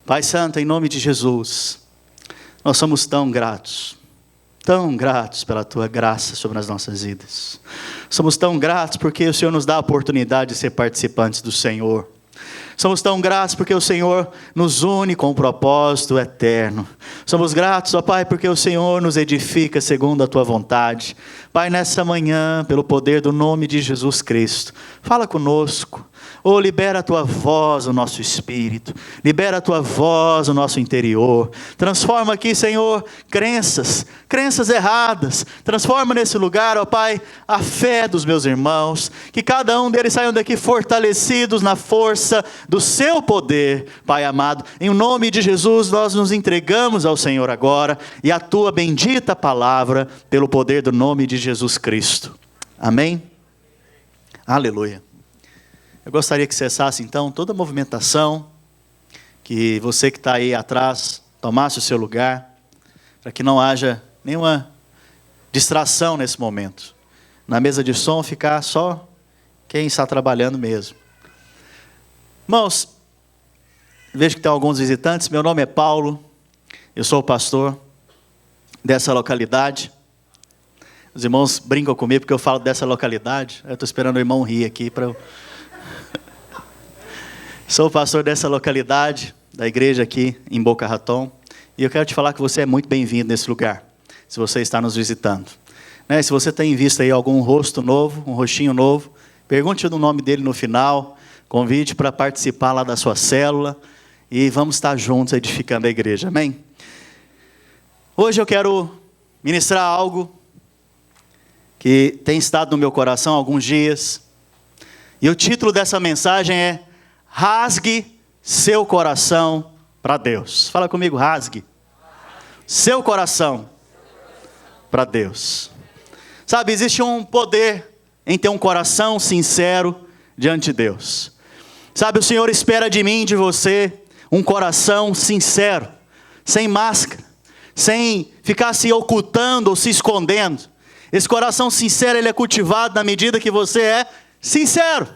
Pai Santo, em nome de Jesus, nós somos tão gratos pela Tua graça sobre as nossas vidas. Somos tão gratos porque o Senhor nos dá a oportunidade de ser participantes do Senhor. Somos tão gratos porque o Senhor nos une com um propósito eterno. Somos gratos, ó Pai, porque o Senhor nos edifica segundo a Tua vontade. Pai, nessa manhã, pelo poder do nome de Jesus Cristo, fala conosco. Oh, libera a Tua voz no nosso espírito. Libera a Tua voz no nosso interior. Transforma aqui, Senhor, crenças erradas. Transforma nesse lugar, ó Pai, a fé dos meus irmãos. Que cada um deles saiam daqui fortalecidos na força do Seu poder, Pai amado. Em nome de Jesus, nós nos entregamos ao Senhor agora. E a Tua bendita palavra, pelo poder do nome de Jesus Cristo. Amém? Aleluia. Eu gostaria que cessasse então toda a movimentação, que você que está aí atrás tomasse o seu lugar, para que não haja nenhuma distração nesse momento. Na mesa de som ficar só quem está trabalhando mesmo. Irmãos, vejo que tem alguns visitantes. Meu nome é Paulo, eu sou o pastor dessa localidade. Os irmãos brincam comigo porque eu falo dessa localidade. Eu estou esperando o irmão rir aqui para eu... Sou o pastor dessa localidade, da igreja aqui em Boca Raton, e eu quero te falar que você é muito bem-vindo nesse lugar, se você está nos visitando. Se você tem visto aí algum rosto novo, um rostinho novo, pergunte o nome dele no final, convide para participar lá da sua célula, e vamos estar juntos edificando a igreja, amém? Hoje eu quero ministrar algo que tem estado no meu coração há alguns dias, e o título dessa mensagem é: rasgue seu coração para Deus. Fala comigo, rasgue seu coração para Deus. Sabe, existe um poder em ter um coração sincero diante de Deus. Sabe, o Senhor espera de mim e de você um coração sincero, sem máscara, sem ficar se ocultando ou se escondendo. Esse coração sincero, ele é cultivado na medida que você é sincero.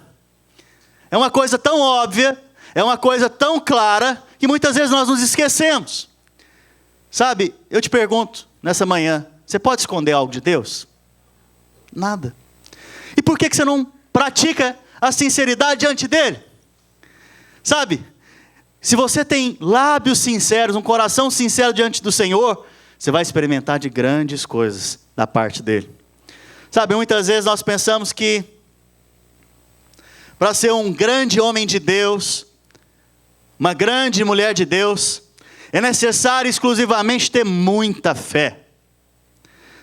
É uma coisa tão óbvia, é uma coisa tão clara, que muitas vezes nós nos esquecemos. Sabe, eu te pergunto, nessa manhã, você pode esconder algo de Deus? Nada. E por que você não pratica a sinceridade diante dEle? Sabe, se você tem lábios sinceros, um coração sincero diante do Senhor, você vai experimentar de grandes coisas da parte dEle. Sabe, muitas vezes nós pensamos que para ser um grande homem de Deus, uma grande mulher de Deus, é necessário exclusivamente ter muita fé.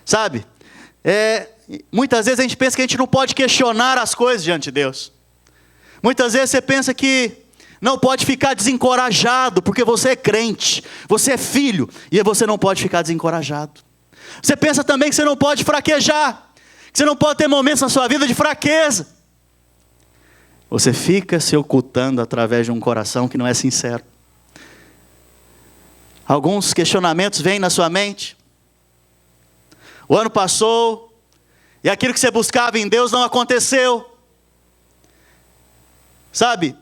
Sabe? Muitas vezes a gente pensa que a gente não pode questionar as coisas diante de Deus. Muitas vezes você pensa que não pode ficar desencorajado, porque você é crente, você é filho, e você não pode ficar desencorajado. Você pensa também que você não pode fraquejar, que você não pode ter momentos na sua vida de fraqueza. Você fica se ocultando através de um coração que não é sincero. Alguns questionamentos vêm na sua mente. O ano passou, e aquilo que você buscava em Deus não aconteceu. Sabe?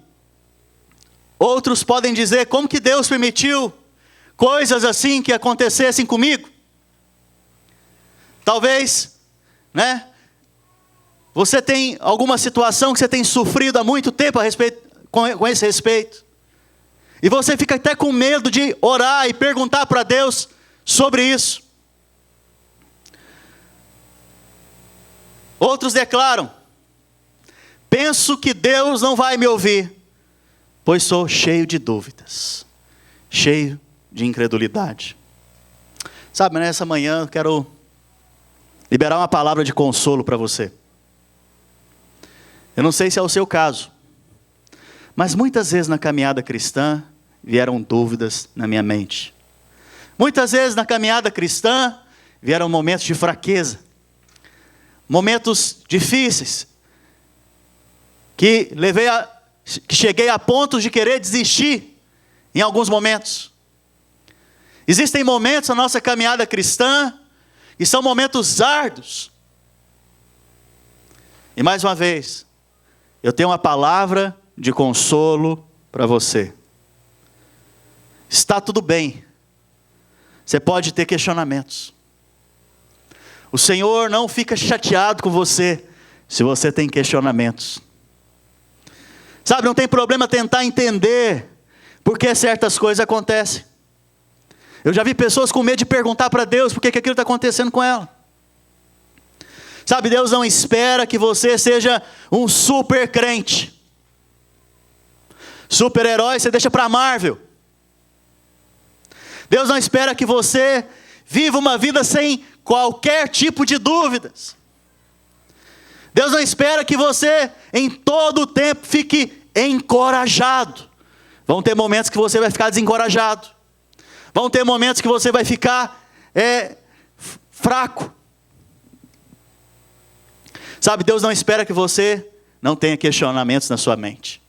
Outros podem dizer, como que Deus permitiu coisas assim que acontecessem comigo? Talvez, você tem alguma situação que você tem sofrido há muito tempo com esse respeito. E você fica até com medo de orar e perguntar para Deus sobre isso. Outros declaram: penso que Deus não vai me ouvir, pois sou cheio de dúvidas, cheio de incredulidade. Sabe, nessa manhã eu quero liberar uma palavra de consolo para você. Eu não sei se é o seu caso, mas muitas vezes na caminhada cristã vieram dúvidas na minha mente. Muitas vezes na caminhada cristã vieram momentos de fraqueza, momentos difíceis, que cheguei a pontos de querer desistir em alguns momentos. Existem momentos na nossa caminhada cristã que são momentos árduos. E mais uma vez, eu tenho uma palavra de consolo para você. está tudo bem. Você pode ter questionamentos. O Senhor não fica chateado com você se você tem questionamentos. Sabe, não tem problema tentar entender por que certas coisas acontecem. Eu já vi pessoas com medo de perguntar para Deus por que aquilo está acontecendo com ela. Sabe, Deus não espera que você seja um super crente. Super-herói você deixa para a Marvel. Deus não espera que você viva uma vida sem qualquer tipo de dúvidas. Deus não espera que você em todo o tempo fique encorajado. Vão ter momentos que você vai ficar desencorajado. Vão ter momentos que você vai ficar fraco. Sabe, Deus não espera que você não tenha questionamentos na sua mente.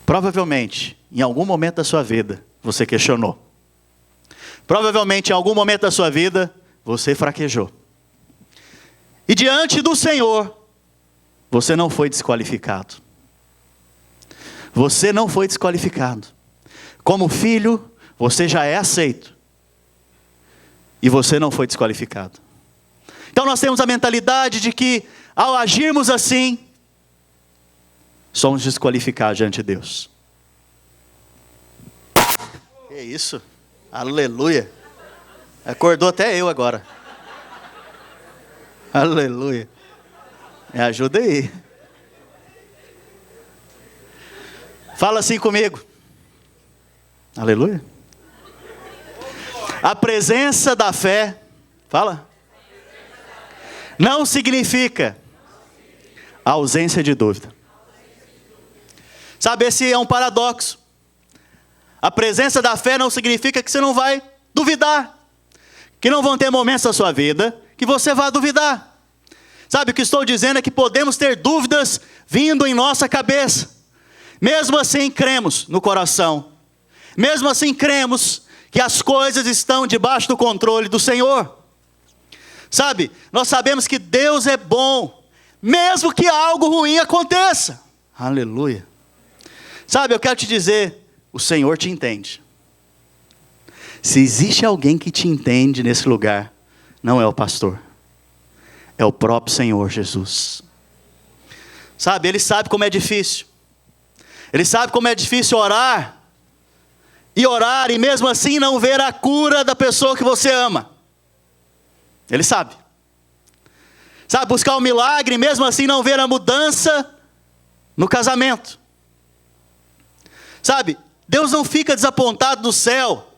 Provavelmente, em algum momento da sua vida, você questionou. Provavelmente, em algum momento da sua vida, você fraquejou. E diante do Senhor, você não foi desqualificado. Você não foi desqualificado. Como filho, você já é aceito. E você não foi desqualificado. Então nós temos a mentalidade de que, ao agirmos assim, somos desqualificados diante de Deus. Que isso? Aleluia. Acordou até eu agora. Aleluia. Me ajuda aí. Fala assim comigo. Aleluia. A presença da fé, fala, não significa a ausência de dúvida. Sabe, esse é um paradoxo. A presença da fé não significa que você não vai duvidar. Que não vão ter momentos da sua vida que você vai duvidar. Sabe, o que estou dizendo é que podemos ter dúvidas vindo em nossa cabeça. Mesmo assim cremos no coração. Mesmo assim cremos que as coisas estão debaixo do controle do Senhor. Sabe, nós sabemos que Deus é bom, mesmo que algo ruim aconteça. Aleluia. Sabe, eu quero te dizer, o Senhor te entende. Se existe alguém que te entende nesse lugar, não é o pastor. É o próprio Senhor Jesus. Sabe, Ele sabe como é difícil. Ele sabe como é difícil orar. E mesmo assim não ver a cura da pessoa que você ama. Ele sabe. Sabe, buscar um milagre e mesmo assim não ver a mudança no casamento. Sabe, Deus não fica desapontado do céu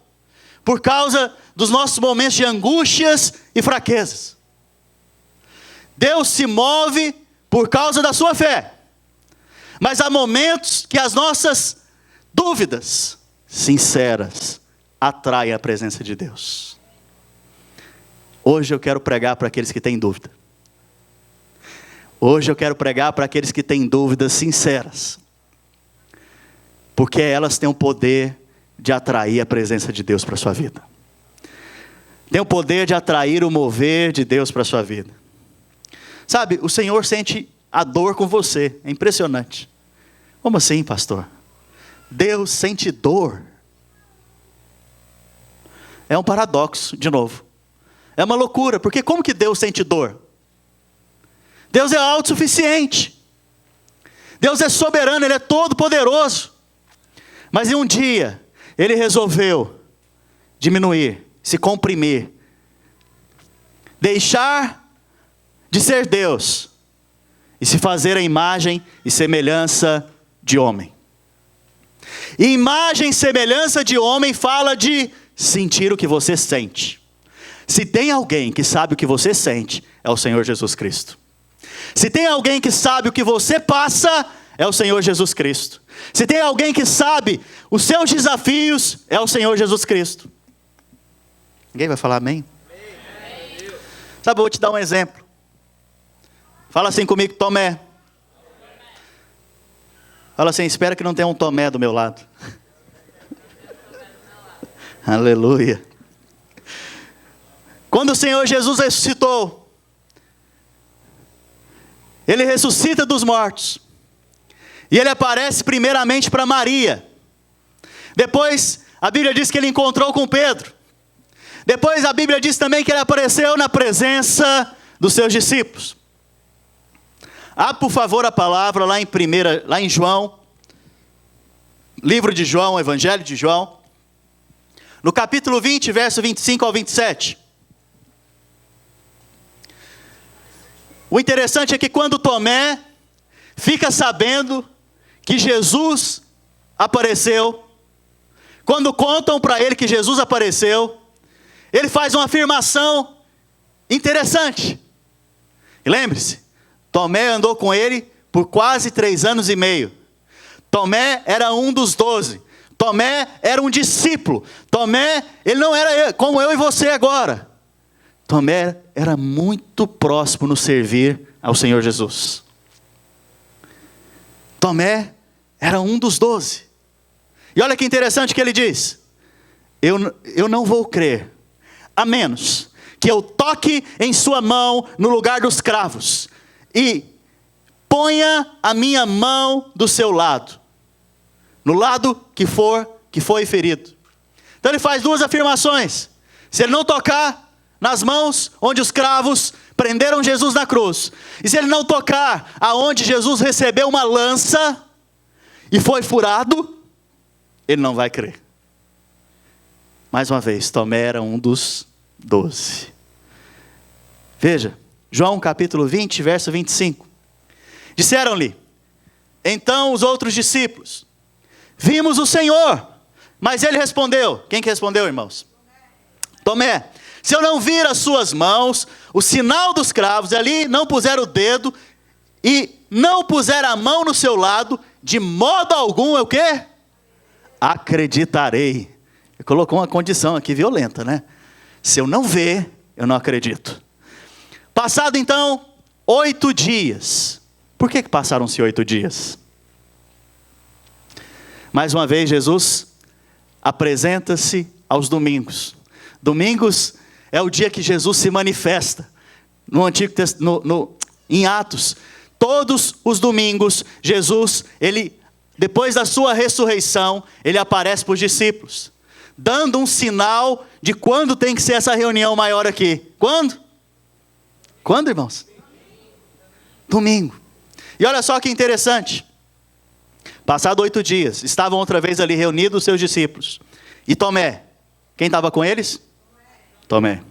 por causa dos nossos momentos de angústias e fraquezas. Deus se move por causa da sua fé. Mas há momentos que as nossas dúvidas sinceras atraem a presença de Deus. Hoje eu quero pregar para aqueles que têm dúvida. Hoje eu quero pregar para aqueles que têm dúvidas sinceras. Porque elas têm o poder de atrair a presença de Deus para a sua vida. Tem o poder de atrair o mover de Deus para a sua vida. Sabe, o Senhor sente a dor com você. É impressionante. Como assim, pastor? Deus sente dor. É um paradoxo, de novo. É uma loucura, porque como que Deus sente dor? Deus é autossuficiente. Deus é soberano, Ele é todo poderoso. Mas em um dia, Ele resolveu diminuir, se comprimir, deixar de ser Deus e se fazer a imagem e semelhança de homem. E imagem e semelhança de homem fala de sentir o que você sente. Se tem alguém que sabe o que você sente, é o Senhor Jesus Cristo. Se tem alguém que sabe o que você passa, é o Senhor Jesus Cristo. Se tem alguém que sabe os seus desafios, é o Senhor Jesus Cristo. Ninguém vai falar amém? Amém. Sabe, eu vou te dar um exemplo. Fala assim comigo, Tomé. Fala assim, espera que não tenha um Tomé do meu lado. Aleluia. Quando o Senhor Jesus ressuscitou, Ele ressuscita dos mortos. E ele aparece primeiramente para Maria. Depois, a Bíblia diz que ele encontrou com Pedro. Depois, a Bíblia diz também que ele apareceu na presença dos seus discípulos. Por favor, a palavra lá em João. Livro de João, Evangelho de João. No capítulo 20, verso 25 ao 27. O interessante é que quando Tomé fica sabendo que Jesus apareceu, quando contam para ele que Jesus apareceu, ele faz uma afirmação interessante. E lembre-se, Tomé andou com ele por quase 3 anos e meio. Tomé era um dos 12. Tomé era um discípulo. Tomé, ele não era como eu e você agora. Tomé era muito próximo no servir ao Senhor Jesus. Tomé era um dos 12. E olha que interessante que ele diz: eu não vou crer, a menos que eu toque em sua mão no lugar dos cravos, e ponha a minha mão do seu lado, no lado que foi ferido. Então ele faz 2 afirmações. Se ele não tocar nas mãos onde os cravos prenderam Jesus na cruz, e se ele não tocar aonde Jesus recebeu uma lança e foi furado, ele não vai crer. Mais uma vez, Tomé era um dos 12. Veja, João capítulo 20, verso 25. Disseram-lhe então os outros discípulos: vimos o Senhor. Mas ele respondeu. Quem que respondeu, irmãos? Tomé. Se eu não vir as suas mãos, o sinal dos cravos, e ali não puser o dedo, e não puser a mão no seu lado, de modo algum, eu o quê? Acreditarei. Ele colocou uma condição aqui violenta, né? Se eu não ver, eu não acredito. Passado então 8 dias. Por que passaram-se 8 dias? Mais uma vez, Jesus apresenta-se aos domingos. Domingos é o dia que Jesus se manifesta. Em Atos, todos os domingos, Jesus, depois da sua ressurreição, ele aparece para os discípulos, dando um sinal de quando tem que ser essa reunião maior aqui. Quando? Quando, irmãos? Domingo. E olha só que interessante. Passado 8 dias, estavam outra vez ali reunidos os seus discípulos. E Tomé, quem estava com eles? Tomé.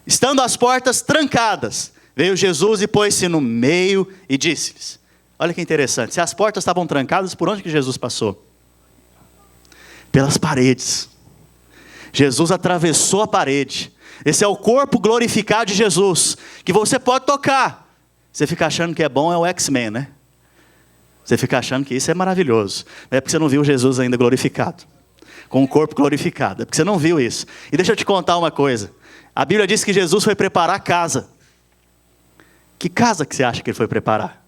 Estando as portas trancadas, veio Jesus e pôs-se no meio e disse-lhes. Olha que interessante, se as portas estavam trancadas, por onde que Jesus passou? Pelas paredes. Jesus atravessou a parede. Esse é o corpo glorificado de Jesus, que você pode tocar. Você fica achando que é bom, é o X-Men, né? Você fica achando que isso é maravilhoso. É porque você não viu Jesus ainda glorificado, com o corpo glorificado. É porque você não viu isso. E deixa eu te contar uma coisa. A Bíblia diz que Jesus foi preparar casa. Que casa que você acha que ele foi preparar?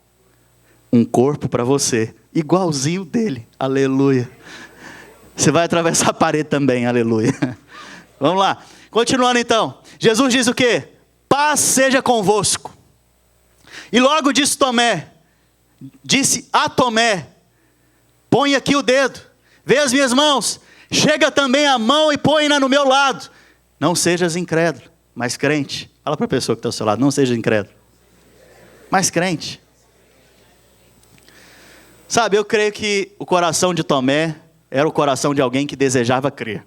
Um corpo para você, igualzinho dele. Aleluia. Você vai atravessar a parede também, aleluia. Vamos lá. Continuando então. Jesus diz o quê? Paz seja convosco. E logo disse a Tomé, põe aqui o dedo, vê as minhas mãos, chega também a mão e põe-na no meu lado. Não sejas incrédulo, mas crente. Fala para a pessoa que está ao seu lado, não seja incrédulo, mas crente. Sabe, eu creio que o coração de Tomé era o coração de alguém que desejava crer.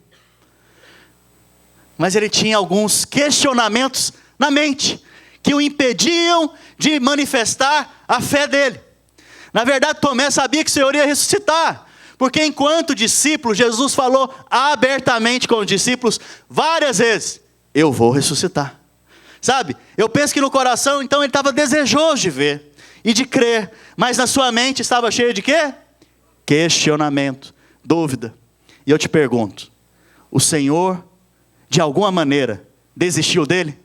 Mas ele tinha alguns questionamentos na mente, que o impediam de manifestar a fé dele. Na verdade, Tomé sabia que o Senhor ia ressuscitar, porque enquanto discípulo, Jesus falou abertamente com os discípulos várias vezes: eu vou ressuscitar. Sabe, eu penso que no coração, então, ele estava desejoso de ver e de crer, mas na sua mente estava cheio de quê? Questionamento, dúvida. E eu te pergunto, o Senhor, de alguma maneira, desistiu dele?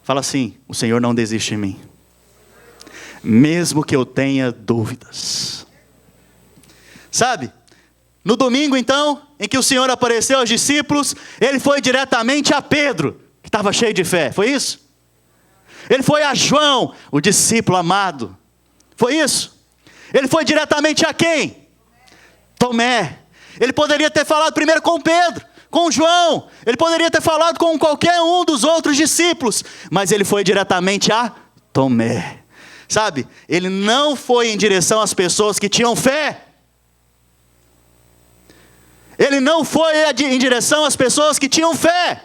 Fala assim: o Senhor não desiste de mim, mesmo que eu tenha dúvidas. Sabe, no domingo então, em que o Senhor apareceu aos discípulos, ele foi diretamente a Pedro, que estava cheio de fé, foi isso? Ele foi a João, o discípulo amado, foi isso? Ele foi diretamente a quem? Tomé. Ele poderia ter falado primeiro com Pedro, com João. Ele poderia ter falado com qualquer um dos outros discípulos. Mas ele foi diretamente a Tomé. Sabe? Ele não foi em direção às pessoas que tinham fé. Ele não foi em direção às pessoas que tinham fé.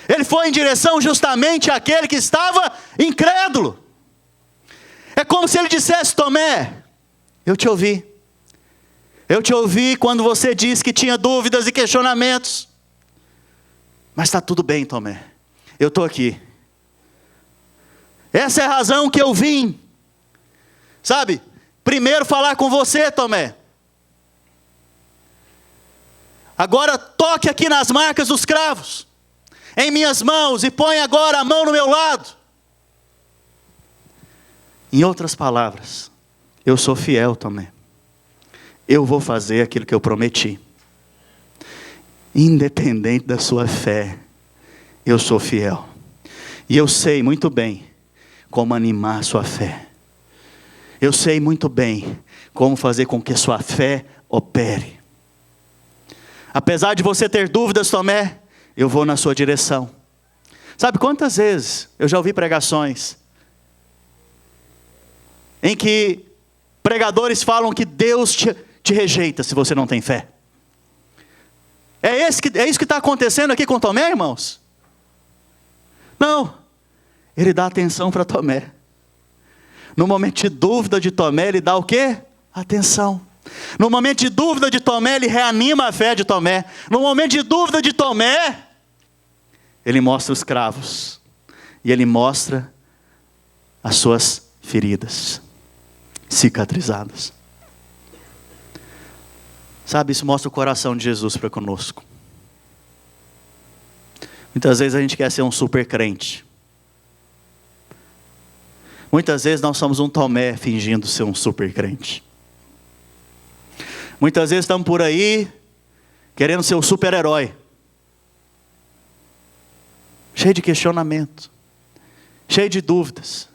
Ele foi em direção justamente àquele que estava incrédulo. É como se ele dissesse: Tomé, eu te ouvi. Eu te ouvi quando você disse que tinha dúvidas e questionamentos. Mas está tudo bem, Tomé. Eu estou aqui. Essa é a razão que eu vim. Sabe? Primeiro falar com você, Tomé. Agora toque aqui nas marcas dos cravos em minhas mãos e põe agora a mão no meu lado. Em outras palavras, eu sou fiel, Tomé. Eu vou fazer aquilo que eu prometi. Independente da sua fé, eu sou fiel. E eu sei muito bem como animar a sua fé. Eu sei muito bem como fazer com que a sua fé opere. Apesar de você ter dúvidas, Tomé, eu vou na sua direção. Sabe quantas vezes eu já ouvi pregações em que pregadores falam que Deus te rejeita se você não tem fé? É isso que está acontecendo aqui com Tomé, irmãos? Não, ele dá atenção para Tomé. No momento de dúvida de Tomé, ele dá o quê? Atenção. No momento de dúvida de Tomé, ele reanima a fé de Tomé. No momento de dúvida de Tomé, ele mostra os cravos. E ele mostra as suas feridas cicatrizadas. Sabe, isso mostra o coração de Jesus para conosco. Muitas vezes a gente quer ser um super crente. Muitas vezes nós somos um Tomé fingindo ser um super crente. Muitas vezes estamos por aí querendo ser o super-herói. Cheio de questionamento. Cheio de dúvidas.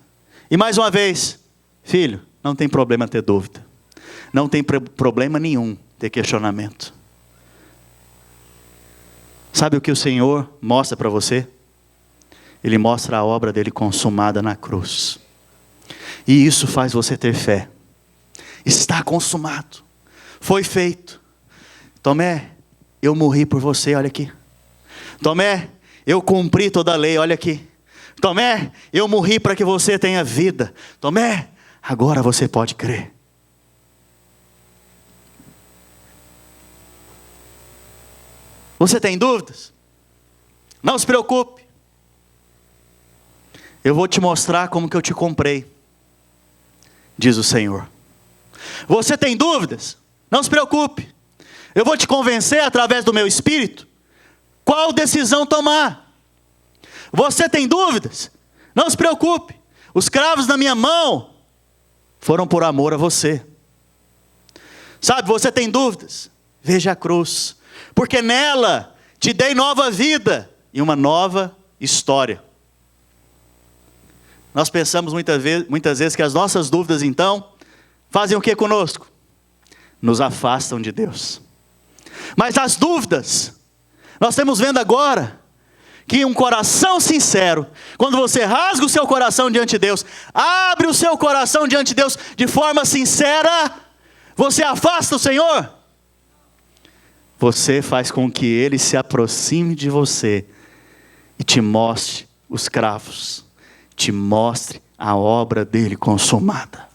E mais uma vez, filho, não tem problema ter dúvida. Não tem problema nenhum ter questionamento. Sabe o que o Senhor mostra para você? Ele mostra a obra dele consumada na cruz. E isso faz você ter fé. Está consumado. Foi feito. Tomé, eu morri por você, olha aqui. Tomé, eu cumpri toda a lei, olha aqui. Tomé, eu morri para que você tenha vida. Tomé, agora você pode crer. Você tem dúvidas? Não se preocupe. Eu vou te mostrar como que eu te comprei, diz o Senhor. Você tem dúvidas? Não se preocupe. Eu vou te convencer através do meu Espírito qual decisão tomar. Você tem dúvidas? Não se preocupe. Os cravos na minha mão foram por amor a você. Sabe, você tem dúvidas? Veja a cruz. Porque nela te dei nova vida e uma nova história. Nós pensamos muitas vezes que as nossas dúvidas então fazem o que conosco? Nos afastam de Deus. Mas as dúvidas, nós estamos vendo agora que um coração sincero, quando você rasga o seu coração diante de Deus, abre o seu coração diante de Deus de forma sincera, você afasta o Senhor. Você faz com que Ele se aproxime de você e te mostre os cravos, te mostre a obra dele consumada.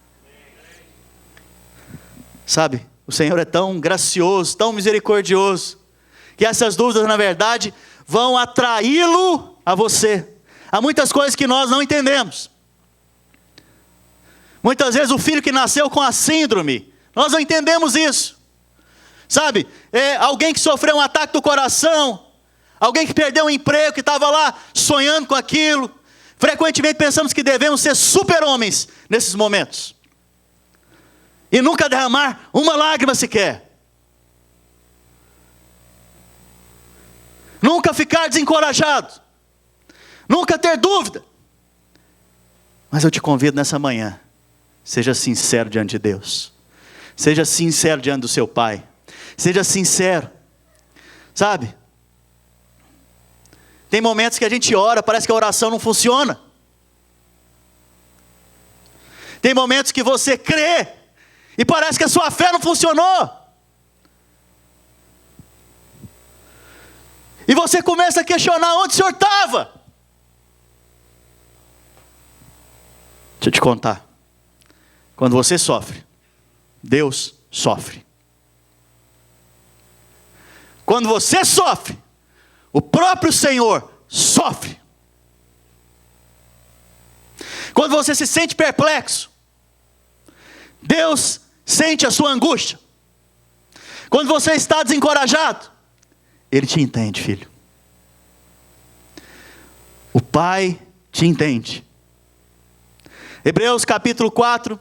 Sabe, o Senhor é tão gracioso, tão misericordioso, que essas dúvidas, na verdade, vão atraí-lo a você. Há muitas coisas que nós não entendemos. Muitas vezes o filho que nasceu com a síndrome, nós não entendemos isso. Sabe, alguém que sofreu um ataque do coração, alguém que perdeu um emprego, que estava lá sonhando com aquilo. Frequentemente pensamos que devemos ser super-homens nesses momentos. E nunca derramar uma lágrima sequer. Nunca ficar desencorajado. Nunca ter dúvida. Mas eu te convido nessa manhã Seja sincero diante de Deus. Seja sincero diante do seu Pai. Seja sincero. Sabe? Tem momentos que a gente ora, parece que a oração não funciona. Tem momentos que você crê e parece que a sua fé não funcionou. E você começa a questionar onde o Senhor estava. Deixa eu te contar. Quando você sofre, Deus sofre. Quando você sofre, o próprio Senhor sofre. Quando você se sente perplexo, Deus sente a sua angústia. Quando você está desencorajado, Ele te entende, filho. O Pai te entende. Hebreus capítulo 4,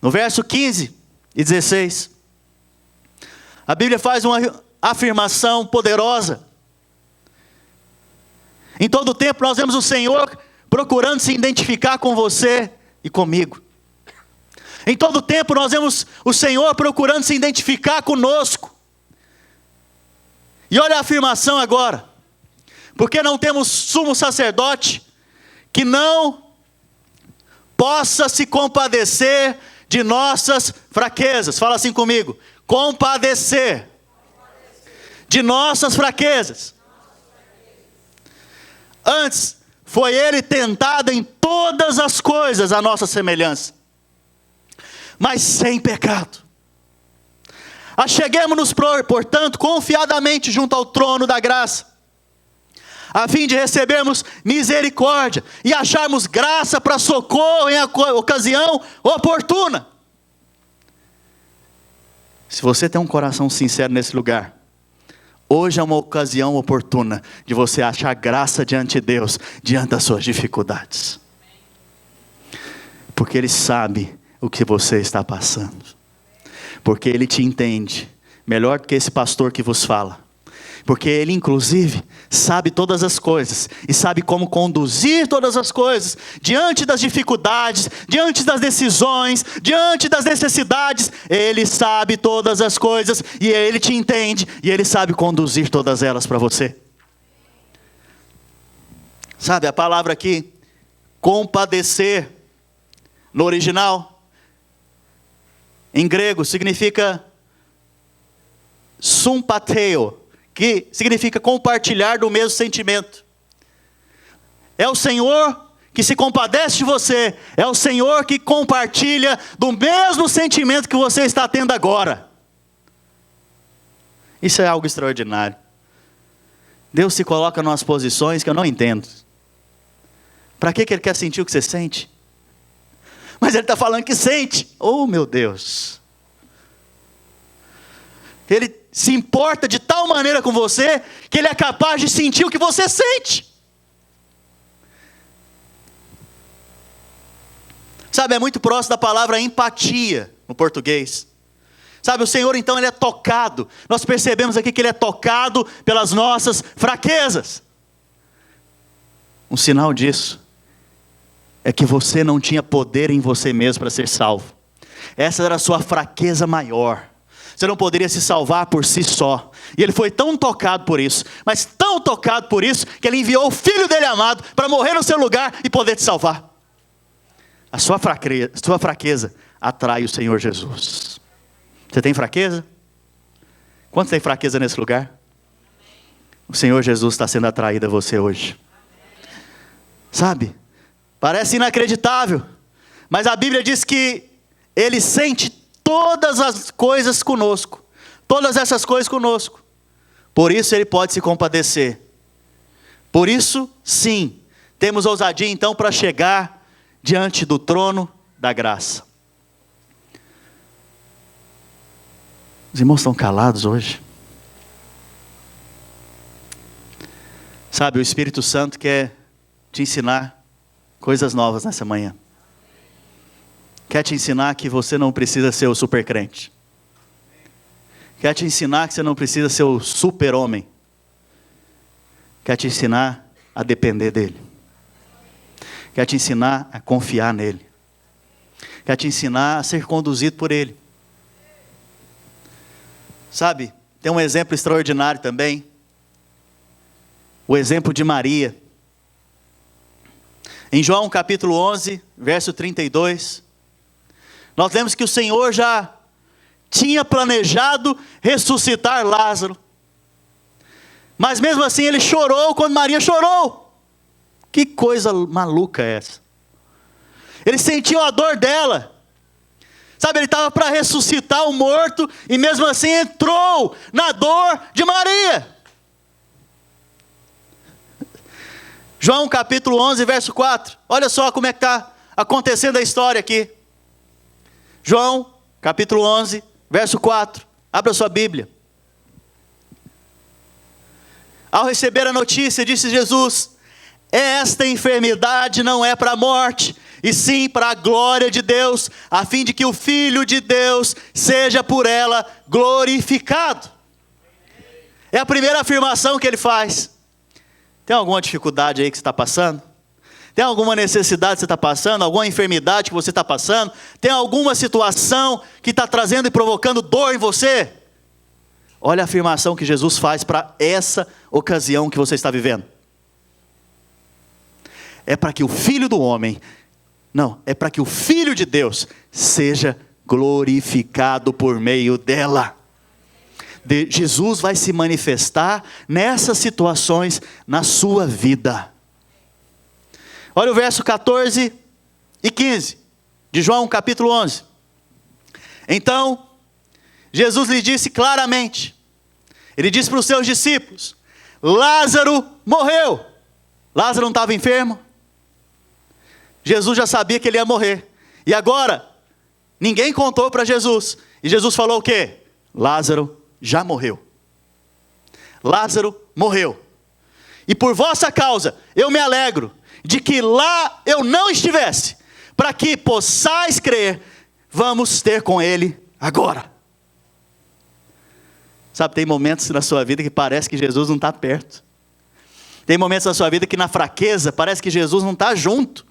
no verso 15 e 16. A Bíblia faz uma afirmação poderosa. Em todo tempo nós vemos o Senhor procurando se identificar com você e comigo. Em todo tempo nós vemos o Senhor procurando se identificar conosco. E olha a afirmação agora. Porque não temos sumo sacerdote que não possa se compadecer de nossas fraquezas. Fala assim comigo. Compadecer de nossas fraquezas. Antes, foi Ele tentado em todas as coisas a nossa semelhança, mas sem pecado. Acheguemo-nos, portanto, confiadamente junto ao trono da graça, a fim de recebermos misericórdia e acharmos graça para socorro em ocasião oportuna. Se você tem um coração sincero nesse lugar, hoje é uma ocasião oportuna de você achar graça diante de Deus, diante das suas dificuldades. Porque Ele sabe o que você está passando. Porque Ele te entende melhor do que esse pastor que vos fala. Porque Ele inclusive sabe todas as coisas e sabe como conduzir todas as coisas diante das dificuldades, diante das decisões, diante das necessidades. Ele sabe todas as coisas e Ele te entende e Ele sabe conduzir todas elas para você. Sabe a palavra aqui, compadecer, no original, em grego, significa sympatheo, que significa compartilhar do mesmo sentimento. É o Senhor que se compadece de você, é o Senhor que compartilha do mesmo sentimento que você está tendo agora. Isso é algo extraordinário. Deus se coloca em umas posições que eu não entendo. Para que Ele quer sentir o que você sente? Mas Ele está falando que sente. Oh, meu Deus. Ele se importa de tal maneira com você, que Ele é capaz de sentir o que você sente. Sabe, é muito próximo da palavra empatia, no português. Sabe, o Senhor então Ele é tocado. Nós percebemos aqui que Ele é tocado pelas nossas fraquezas. Um sinal disso é que você não tinha poder em você mesmo para ser salvo. Essa era a sua fraqueza maior. Você não poderia se salvar por si só. E Ele foi tão tocado por isso, mas tão tocado por isso, que Ele enviou o Filho dEle amado para morrer no seu lugar e poder te salvar. A sua fraqueza atrai o Senhor Jesus. Você tem fraqueza? Quantos tem fraqueza nesse lugar? O Senhor Jesus está sendo atraído a você hoje. Sabe? Parece inacreditável, mas a Bíblia diz que Ele sente todas as coisas conosco. Todas essas coisas conosco. Por isso Ele pode se compadecer. Por isso, sim, temos ousadia então para chegar diante do trono da graça. Os irmãos estão calados hoje. Sabe, o Espírito Santo quer te ensinar coisas novas nessa manhã. Quer te ensinar que você não precisa ser o super crente. Quer te ensinar que você não precisa ser o super homem. Quer te ensinar a depender dEle. Quer te ensinar a confiar nele. quer te ensinar a ser conduzido por Ele. Sabe, tem um exemplo extraordinário também. O exemplo de Maria. Em João capítulo 11, verso 32, nós lemos que o Senhor já tinha planejado ressuscitar Lázaro. Mas mesmo assim ele chorou quando Maria chorou. Que coisa maluca é essa? Ele sentiu a dor dela. Sabe, ele estava para ressuscitar o morto e mesmo assim entrou na dor de Maria. João capítulo 11, verso 4. Olha só como é que está acontecendo a história aqui. João capítulo 11, verso 4. Abra sua Bíblia. Ao receber a notícia, disse Jesus: esta enfermidade não é para a morte, e sim para a glória de Deus, a fim de que o Filho de Deus seja por ela glorificado. É a primeira afirmação que ele faz. Tem alguma dificuldade aí que você está passando? Tem alguma necessidade que você está passando? Alguma enfermidade que você está passando? Tem alguma situação que está trazendo e provocando dor em você? Olha a afirmação que Jesus faz para essa ocasião que você está vivendo. É para que o Filho do homem, é para que o Filho de Deus seja glorificado por meio dela. Jesus vai se manifestar nessas situações na sua vida. Olha o verso 14 e 15 de João capítulo 11. Então, Jesus lhe disse claramente, ele disse para os seus discípulos: Lázaro morreu. Lázaro não estava enfermo? Jesus já sabia que ele ia morrer. E agora, ninguém contou para Jesus. E Jesus falou o quê? Lázaro já morreu. Lázaro morreu. E por vossa causa, eu me alegro de que lá eu não estivesse, para que possais crer, vamos ter com ele agora. Sabe, tem momentos na sua vida que parece que Jesus não está perto. Tem momentos na sua vida que na fraqueza parece que Jesus não está junto.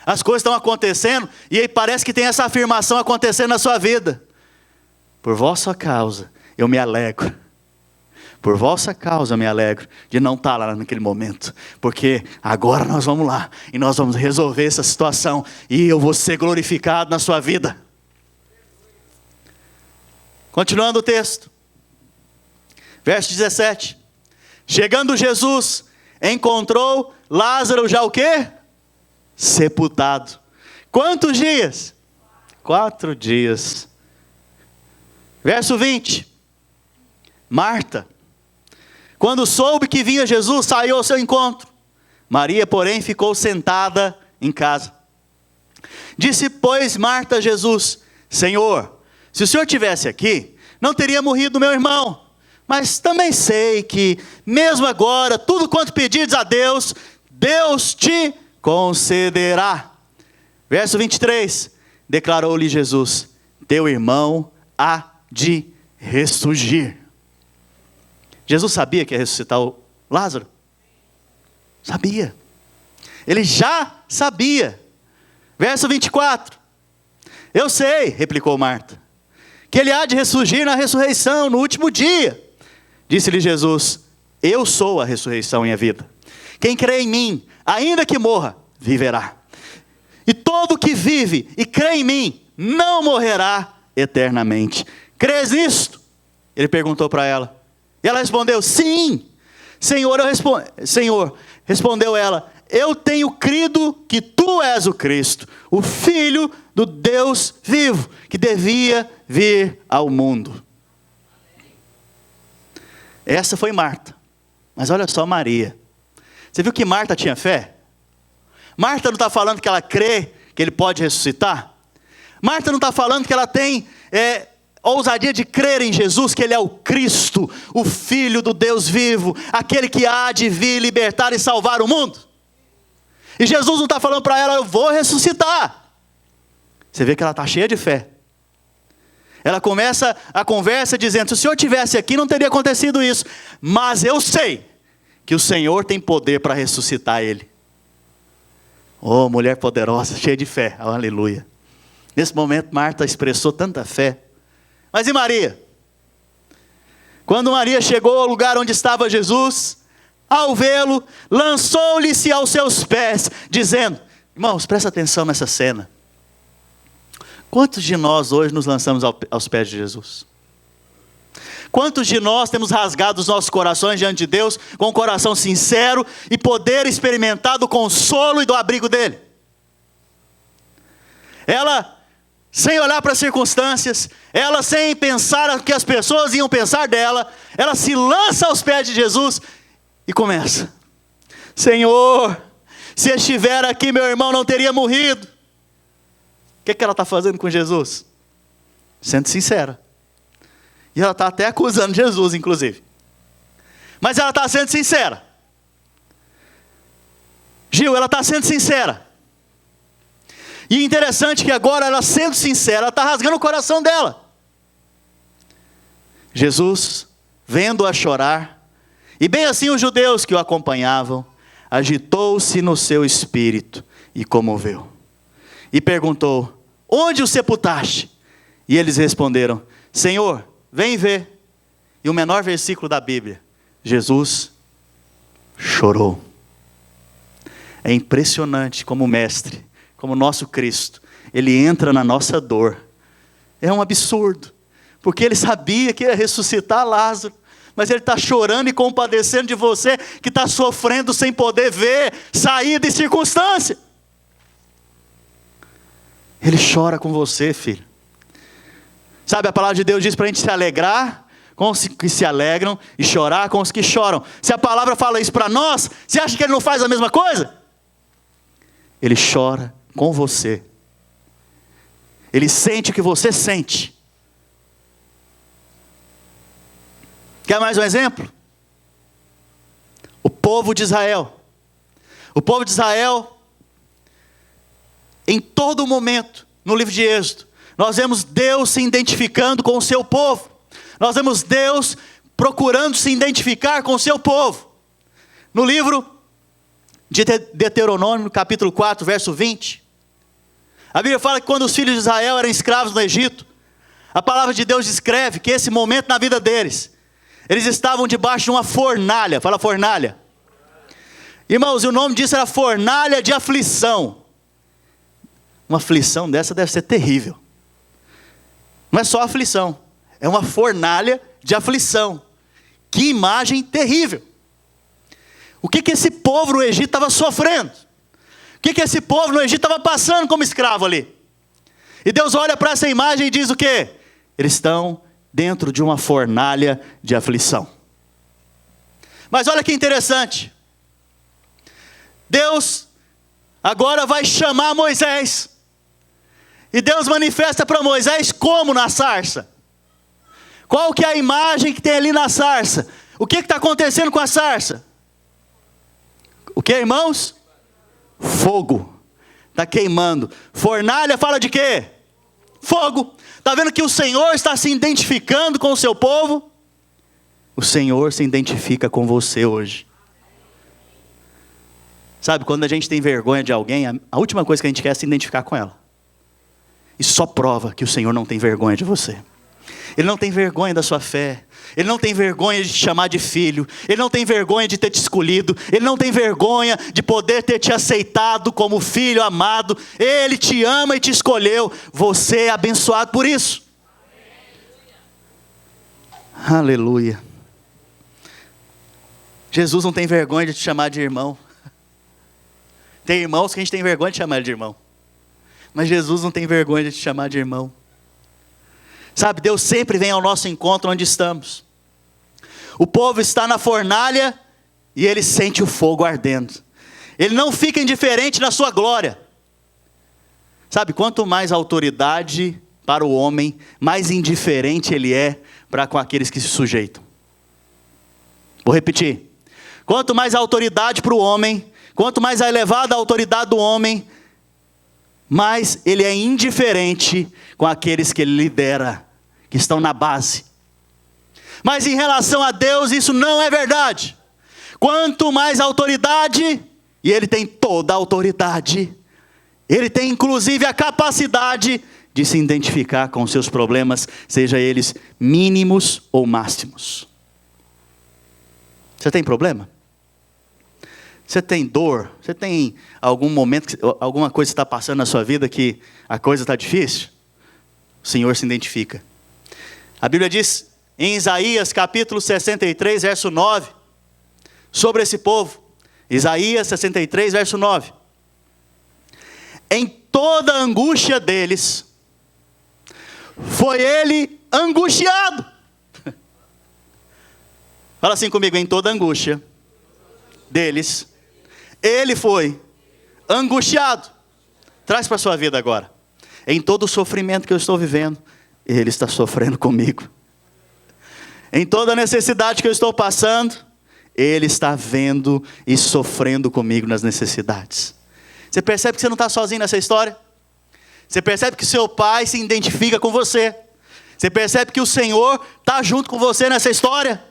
As coisas estão acontecendo e aí parece que tem essa afirmação acontecendo na sua vida. Por vossa causa, eu me alegro. Por vossa causa eu me alegro de não estar lá naquele momento. Porque agora nós vamos lá e nós vamos resolver essa situação. E eu vou ser glorificado na sua vida. Continuando o texto. Verso 17. Chegando Jesus, encontrou Lázaro já o quê? Sepultado. Quantos dias? 4 dias. Verso 20. Marta, quando soube que vinha Jesus, saiu ao seu encontro. Maria, porém, ficou sentada em casa. Disse, pois, Marta a Jesus: Senhor, se o Senhor estivesse aqui, não teria morrido meu irmão. Mas também sei que, mesmo agora, tudo quanto pedires a Deus, Deus te concederá. Verso 23. Declarou-lhe Jesus: teu irmão há de ressurgir. Jesus sabia que ia ressuscitar o Lázaro? Sabia. Ele já sabia. Verso 24. Eu sei, replicou Marta, que ele há de ressurgir na ressurreição, no último dia. Disse-lhe Jesus: eu sou a ressurreição e a vida. Quem crê em mim, ainda que morra, viverá. E todo que vive e crê em mim, não morrerá eternamente. Crês nisto? Ele perguntou para ela. E ela respondeu: sim, Senhor. Senhor, respondeu ela: eu tenho crido que tu és o Cristo, o Filho do Deus vivo, que devia vir ao mundo. Essa foi Marta. Mas olha só Maria. Você viu que Marta tinha fé? Marta não está falando que ela crê que ele pode ressuscitar? Marta não está falando que ela tem ousadia de crer em Jesus, que ele é o Cristo, o Filho do Deus vivo, aquele que há de vir libertar e salvar o mundo. E Jesus não está falando para ela: eu vou ressuscitar. Você vê que ela está cheia de fé. Ela começa a conversa dizendo: se o Senhor estivesse aqui não teria acontecido isso, mas eu sei que o Senhor tem poder para ressuscitar ele. Oh, mulher poderosa, cheia de fé, aleluia. Nesse momento, Marta expressou tanta fé. Mas e Maria? Quando Maria chegou ao lugar onde estava Jesus, ao vê-lo, lançou-lhe-se aos seus pés, dizendo: irmãos, presta atenção nessa cena. Quantos de nós hoje nos lançamos aos pés de Jesus? Quantos de nós temos rasgado os nossos corações diante de Deus, com um coração sincero, e poder experimentar do consolo e do abrigo dEle? Ela, sem olhar para as circunstâncias, ela sem pensar o que as pessoas iam pensar dela, ela se lança aos pés de Jesus e começa: Senhor, se estiver aqui, meu irmão não teria morrido. O que ela está fazendo com Jesus? Sendo sincera. E ela está até acusando Jesus, inclusive. Mas ela está sendo sincera. Gil, ela está sendo sincera. E interessante que agora, ela sendo sincera, ela está rasgando o coração dela. Jesus, vendo-a chorar, e bem assim os judeus que o acompanhavam, agitou-se no seu espírito e comoveu. E perguntou: onde o sepultaste? E eles responderam: Senhor, vem ver. E o menor versículo da Bíblia: Jesus chorou. É impressionante como o Mestre, como o nosso Cristo, Ele entra na nossa dor. É um absurdo, porque Ele sabia que ia ressuscitar Lázaro, mas Ele está chorando e compadecendo de você, que está sofrendo sem poder ver saída e circunstância. Ele chora com você, filho. Sabe, a palavra de Deus diz para a gente se alegrar com os que se alegram e chorar com os que choram. Se a palavra fala isso para nós, você acha que Ele não faz a mesma coisa? Ele chora com você. Ele sente o que você sente. Quer mais um exemplo? O povo de Israel. O povo de Israel, em todo momento, no livro de Êxodo, nós vemos Deus se identificando com o seu povo. Nós vemos Deus procurando se identificar com o seu povo. No livro de Deuteronômio, capítulo 4, verso 20, a Bíblia fala que quando os filhos de Israel eram escravos no Egito, a palavra de Deus descreve que esse momento na vida deles, eles estavam debaixo de uma fornalha. Fala fornalha. Irmãos, e o nome disso era fornalha de aflição. Uma aflição dessa deve ser terrível. Não é só aflição, é uma fornalha de aflição. Que imagem terrível. O que esse povo no Egito estava sofrendo? O que esse povo no Egito estava passando como escravo ali? E Deus olha para essa imagem e diz o quê? Eles estão dentro de uma fornalha de aflição. Mas olha que interessante. Deus agora vai chamar Moisés. E Deus manifesta para Moisés como na sarça. Qual que é a imagem que tem ali na sarça? O que está acontecendo com a sarça? O que, irmãos? Fogo. Está queimando. Fornalha fala de quê? Fogo. Está vendo que o Senhor está se identificando com o seu povo? O Senhor se identifica com você hoje. Sabe, quando a gente tem vergonha de alguém, a última coisa que a gente quer é se identificar com ela. Isso só prova que o Senhor não tem vergonha de você. Ele não tem vergonha da sua fé. Ele não tem vergonha de te chamar de filho. Ele não tem vergonha de ter te escolhido. Ele não tem vergonha de poder ter te aceitado como filho amado. Ele te ama e te escolheu. Você é abençoado por isso. Aleluia. Jesus não tem vergonha de te chamar de irmão. Tem irmãos que a gente tem vergonha de chamar de irmão. Mas Jesus não tem vergonha de te chamar de irmão. Sabe, Deus sempre vem ao nosso encontro onde estamos. O povo está na fornalha e ele sente o fogo ardendo. Ele não fica indiferente na sua glória. Sabe, quanto mais autoridade para o homem, mais indiferente ele é para com aqueles que se sujeitam. Vou repetir. Quanto mais autoridade para o homem, quanto mais elevada a autoridade do homem, mais ele é indiferente com aqueles que ele lidera, que estão na base. Mas em relação a Deus, isso não é verdade. Quanto mais autoridade, e ele tem toda a autoridade, ele tem inclusive a capacidade de se identificar com os seus problemas, seja eles mínimos ou máximos. Você tem problema? Você tem dor? Você tem algum momento, alguma coisa que está passando na sua vida que a coisa está difícil? O Senhor se identifica. A Bíblia diz em Isaías capítulo 63, verso 9, sobre esse povo. Isaías 63, verso 9. Em toda a angústia deles, foi ele angustiado. Fala assim comigo, em toda a angústia deles, ele foi angustiado. Traz para a sua vida agora. Em todo o sofrimento que eu estou vivendo, ele está sofrendo comigo. Em toda a necessidade que eu estou passando, ele está vendo e sofrendo comigo nas necessidades. Você percebe que você não está sozinho nessa história? Você percebe que seu pai se identifica com você? Você percebe que o Senhor está junto com você nessa história?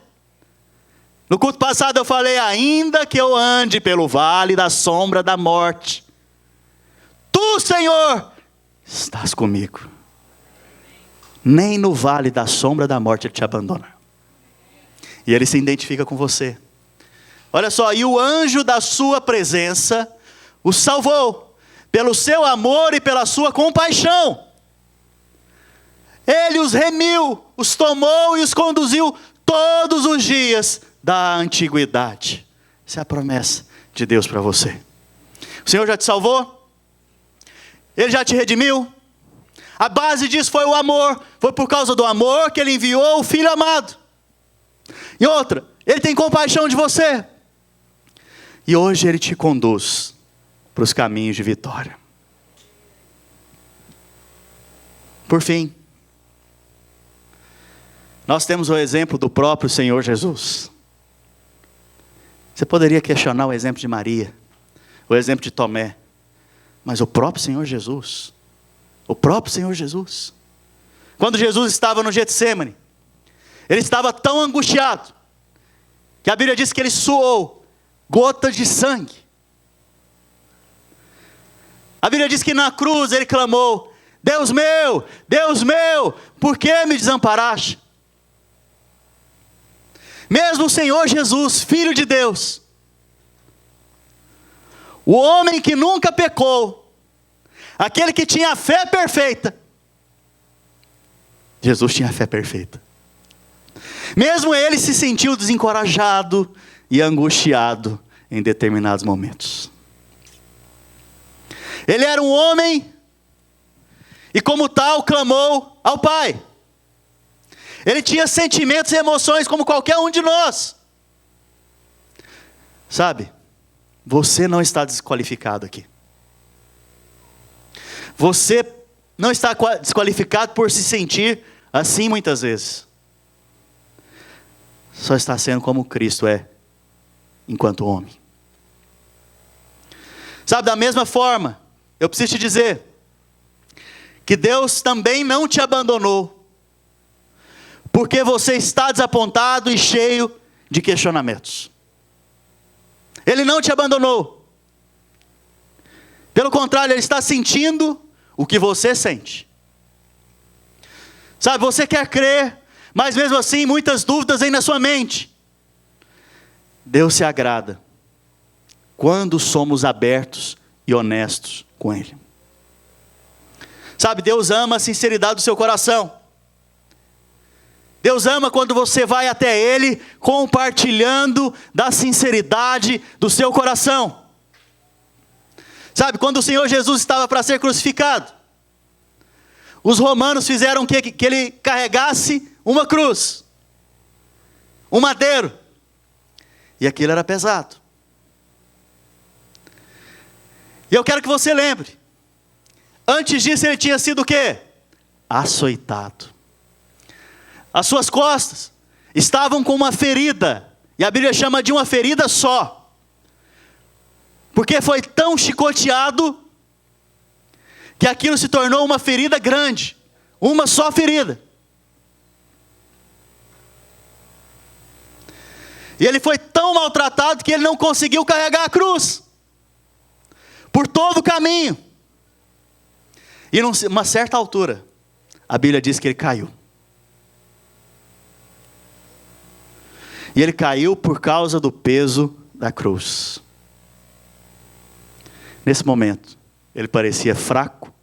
No culto passado eu falei, ainda que eu ande pelo vale da sombra da morte, Tu, Senhor, estás comigo. Nem no vale da sombra da morte Ele te abandona. E Ele se identifica com você. Olha só, e o anjo da sua presença o salvou, pelo seu amor e pela sua compaixão. Ele os remiu, os tomou e os conduziu todos os dias da antiguidade. Essa é a promessa de Deus para você. O Senhor já te salvou? Ele já te redimiu? A base disso foi o amor. Foi por causa do amor que Ele enviou o Filho amado. E outra, Ele tem compaixão de você. E hoje Ele te conduz para os caminhos de vitória. Por fim, nós temos o exemplo do próprio Senhor Jesus. Você poderia questionar o exemplo de Maria, o exemplo de Tomé, mas o próprio Senhor Jesus, quando Jesus estava no Getsemane, Ele estava tão angustiado, que a Bíblia diz que Ele suou gotas de sangue. A Bíblia diz que na cruz Ele clamou, Deus meu, por que me desamparaste? Mesmo o Senhor Jesus, Filho de Deus, o homem que nunca pecou, aquele que tinha a fé perfeita, Jesus tinha a fé perfeita. Mesmo Ele se sentiu desencorajado e angustiado em determinados momentos. Ele era um homem e como tal clamou ao Pai. Ele tinha sentimentos e emoções como qualquer um de nós. Sabe, você não está desqualificado aqui. Você não está desqualificado por se sentir assim muitas vezes. Só está sendo como Cristo é, enquanto homem. Sabe, da mesma forma, eu preciso te dizer, que Deus também não te abandonou, porque você está desapontado e cheio de questionamentos. Ele não te abandonou. Pelo contrário, Ele está sentindo o que você sente. Sabe, você quer crer, mas mesmo assim muitas dúvidas vêm na sua mente. Deus se agrada quando somos abertos e honestos com Ele. Sabe, Deus ama a sinceridade do seu coração. Deus ama quando você vai até Ele compartilhando da sinceridade do seu coração. Sabe, quando o Senhor Jesus estava para ser crucificado, os romanos fizeram que Ele carregasse uma cruz, um madeiro, e aquilo era pesado. E eu quero que você lembre, antes disso Ele tinha sido o quê? Açoitado. As suas costas estavam com uma ferida, e a Bíblia chama de uma ferida só, porque foi tão chicoteado, que aquilo se tornou uma ferida grande, uma só ferida. E Ele foi tão maltratado, que Ele não conseguiu carregar a cruz, por todo o caminho. E numa certa altura, a Bíblia diz que ele caiu. E ele caiu por causa do peso da cruz. Nesse momento, ele parecia fraco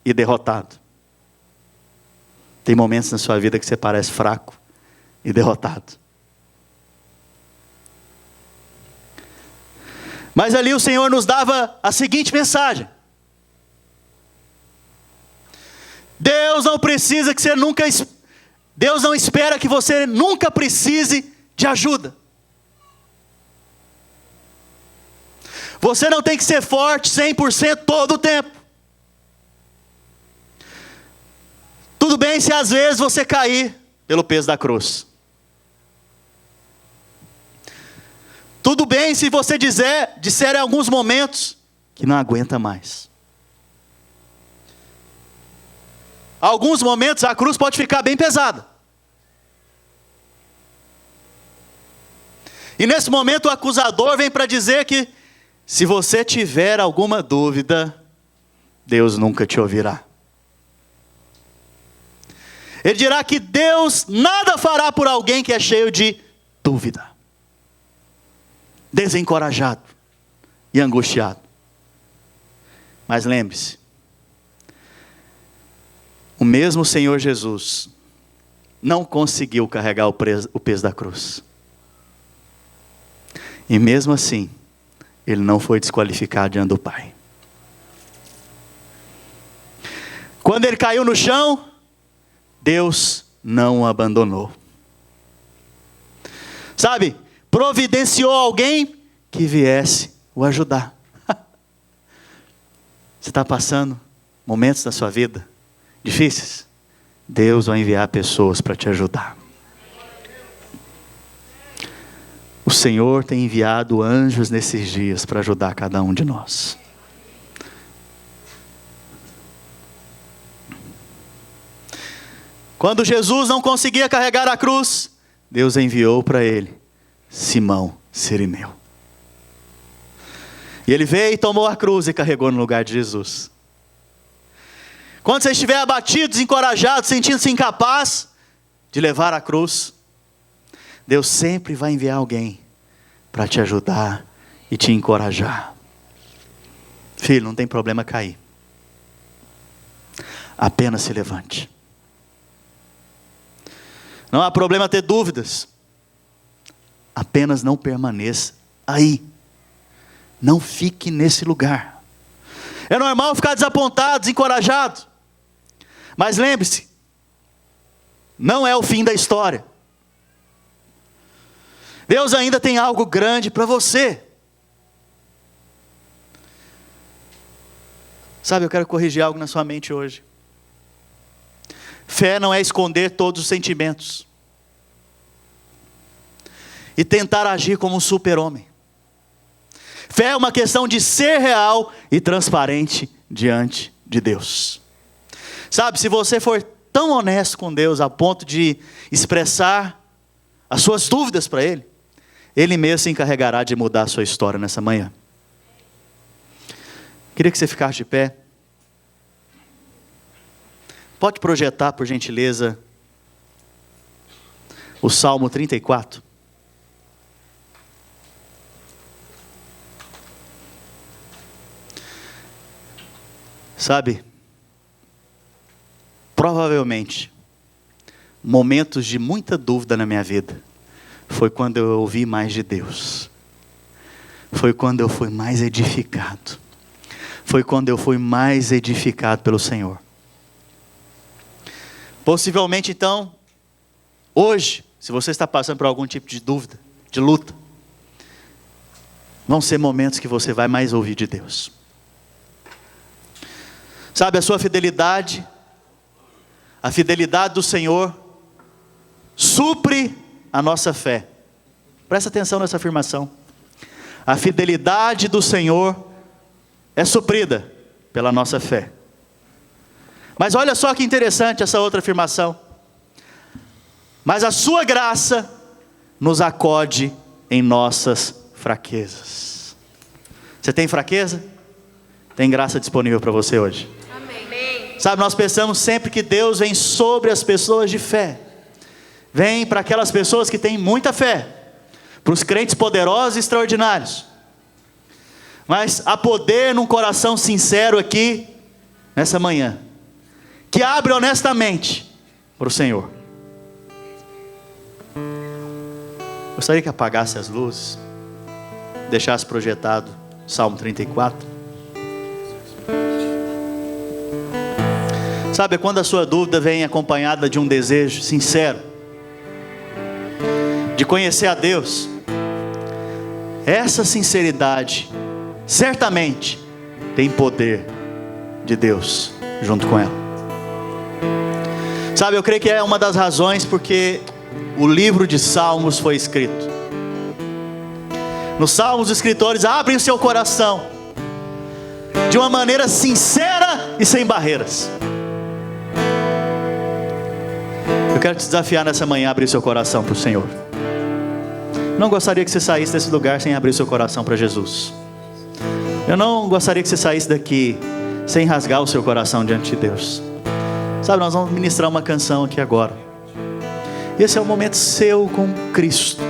e derrotado. Tem momentos na sua vida que você parece fraco e derrotado. Mas ali o Senhor nos dava a seguinte mensagem: Deus não precisa que você nunca, Deus não espera que você nunca precise de ajuda. Você não tem que ser forte 100% todo o tempo. Tudo bem se às vezes você cair pelo peso da cruz. Tudo bem se você disser em alguns momentos que não aguenta mais. Alguns momentos a cruz pode ficar bem pesada. E nesse momento o acusador vem para dizer que se você tiver alguma dúvida, Deus nunca te ouvirá. Ele dirá que Deus nada fará por alguém que é cheio de dúvida, desencorajado e angustiado. Mas lembre-se, o mesmo Senhor Jesus não conseguiu carregar o peso da cruz. E mesmo assim, ele não foi desqualificado diante do Pai. Quando ele caiu no chão, Deus não o abandonou. Sabe, providenciou alguém que viesse o ajudar. Você está passando momentos da sua vida difíceis? Deus vai enviar pessoas para te ajudar. O Senhor tem enviado anjos nesses dias para ajudar cada um de nós. Quando Jesus não conseguia carregar a cruz, Deus enviou para ele Simão Cirineu. E ele veio e tomou a cruz e carregou no lugar de Jesus. Quando você estiver abatido, desencorajado, sentindo-se incapaz de levar a cruz, Deus sempre vai enviar alguém para te ajudar e te encorajar. Filho, não tem problema cair. Apenas se levante. Não há problema ter dúvidas. Apenas não permaneça aí. Não fique nesse lugar. É normal ficar desapontado, desencorajado. Mas lembre-se, não é o fim da história. Deus ainda tem algo grande para você. Sabe, eu quero corrigir algo na sua mente hoje. Fé não é esconder todos os sentimentos e tentar agir como um super-homem. Fé é uma questão de ser real e transparente diante de Deus. Sabe, se você for tão honesto com Deus a ponto de expressar as suas dúvidas para Ele, Ele mesmo se encarregará de mudar a sua história nessa manhã. Queria que você ficasse de pé. Pode projetar, por gentileza, o Salmo 34. Sabe, provavelmente, momentos de muita dúvida na minha vida, foi quando eu ouvi mais de Deus. Foi quando eu fui mais edificado. Foi quando eu fui mais edificado pelo Senhor. Possivelmente então, hoje, se você está passando por algum tipo de dúvida, de luta, vão ser momentos que você vai mais ouvir de Deus. Sabe, a sua fidelidade, a fidelidade do Senhor, supre a nossa fé. Presta atenção nessa afirmação. A fidelidade do Senhor é suprida pela nossa fé. Mas olha só que interessante essa outra afirmação. Mas a sua graça nos acode em nossas fraquezas. Você tem fraqueza? Tem graça disponível para você hoje. Amém. Sabe, nós pensamos sempre que Deus vem sobre as pessoas de fé. Vem para aquelas pessoas que têm muita fé, para os crentes poderosos e extraordinários. Mas há poder num coração sincero aqui, nessa manhã, que abre honestamente para o Senhor. Gostaria que apagasse as luzes, deixasse projetado Salmo 34. Sabe, quando a sua dúvida vem acompanhada de um desejo sincero de conhecer a Deus, essa sinceridade certamente tem poder de Deus junto com ela. Sabe, eu creio que é uma das razões porque o livro de Salmos foi escrito. Nos Salmos, os escritores abrem o seu coração de uma maneira sincera e sem barreiras. Eu quero te desafiar nessa manhã a abrir seu coração para o Senhor. Não gostaria que você saísse desse lugar sem abrir seu coração para Jesus. Eu não gostaria que você saísse daqui sem rasgar o seu coração diante de Deus. Sabe, nós vamos ministrar uma canção aqui agora. Esse é o momento seu com Cristo.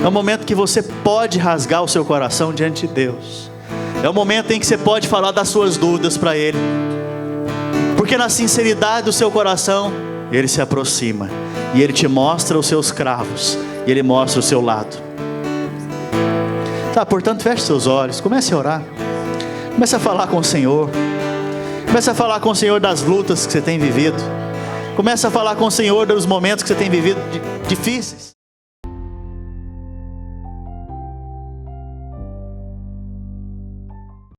É o momento que você pode rasgar o seu coração diante de Deus. É o momento em que você pode falar das suas dúvidas para Ele. Porque na sinceridade do seu coração, Ele se aproxima e Ele te mostra os seus cravos, e Ele mostra o seu lado. Tá, portanto, feche seus olhos, comece a orar, comece a falar com o Senhor, comece a falar com o Senhor das lutas que você tem vivido, comece a falar com o Senhor dos momentos que você tem vivido difíceis.